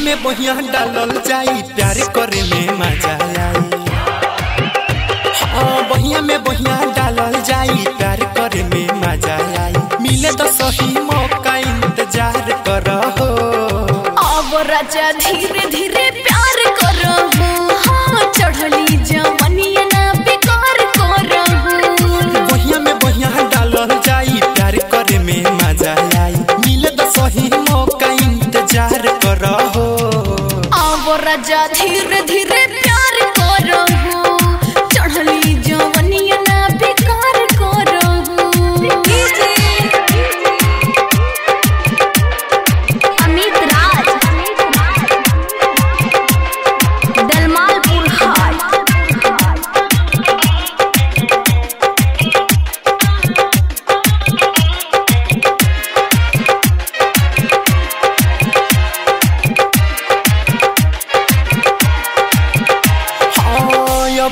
में बहिया डालल जाई प्यार करे में मजा आई। बहिया में बहिया डालल जाई प्यार करे में मजा आई। मिले तो सही मौका इंतजार करहो। अब राजा धीरे धीरे प्यार करहो। हाँ चढ़ली जवनिया ना बेकार करहो। बहिया में बहिया डालल जाई प्यार करे में मजा आई। मिले तो सही मौका इंतजार करहो। अब राजा धीरे धीरे प्यार करहो। चढ़ली जवनिया ना बेकार करहो। अमित राज दलमालपुर हाट।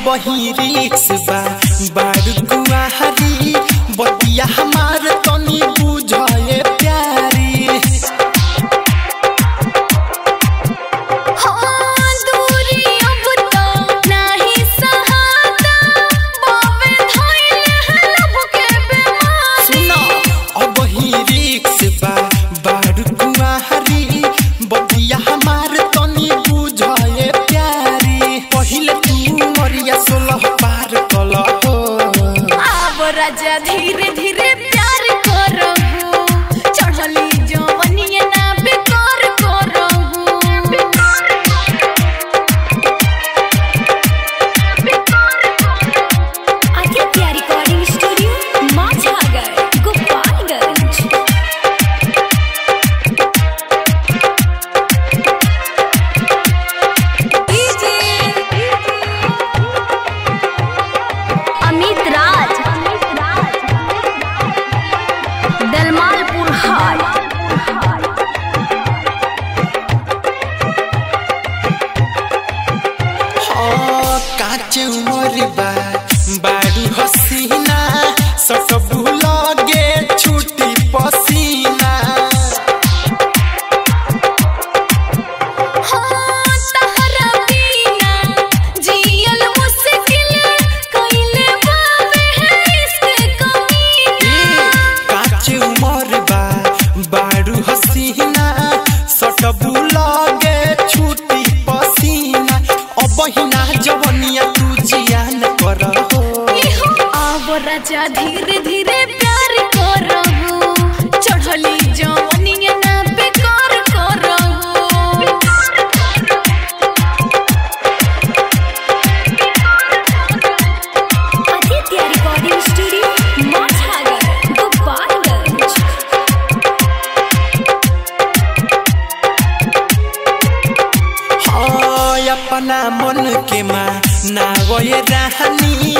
बही रिक्स बा बारू गुआहरी बतिया हमार तनी बुझाए प्यारी। हाँ दूरी अब तो नहीं सहाता। बावे धइले है लब के बीमारी। सुनो अब ही रिक्स बा बारू गुआहरी बतिया हमार तनी बुझाए प्यारी। पहिले तू मरिया 16 पार कलहो। अब राजा धीरे धीरे प्यार करहो। चढ़ली जवनिया ना बेकार करहो। Aditya recording studio माझागर Gopalganj. अमित राज दलमालपुर हाट। काचे उमर बा बारू हसीना सटबू लगे छुटी पसीना। हाँ तहरा बिना जियल मुश्किल कइले बावे है इसके कमीना। काचे उमर बा बारू हसीना सटबू लगे छुटी पसीना। बहिना जवनिया तू जियान करहो। अब राजा धीरे धीरे प्यार करहो। चढ़ली जवनिया ना बेकार करहो। Aditya recording studio माझागर Gopalganj. अपना मन के माँ ना गए रानी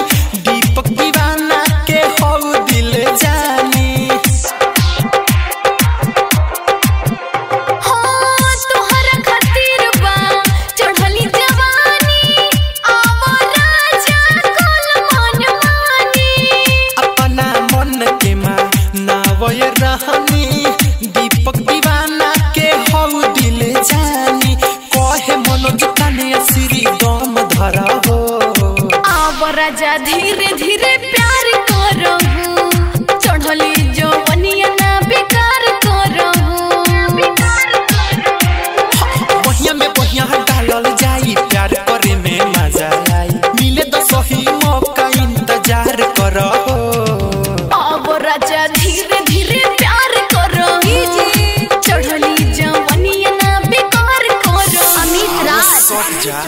दीपक दीवाना के हो दिल जानी। हाँ तोहरा खातिर बा चढ़ली जवानी। अब राजा कल मन मानी। अपना मन के माँ ना गए रानी दीपक दीवाना के हो दिल जानी। कहे मनोज तने श्री दम धरहो। अब राजा धीरे धीरे प्यार करहो। चढ़ली जवनिया ना बेकार करहो। बहिया में बहिया डालल जाई प्यार करे में मजा आई। मिले तो सही मौका इंतजार करहो। अब राजा धीरे धीरे प्यार करहो। चढ़ली जवनिया ना बेकार करहो। अमित राज जा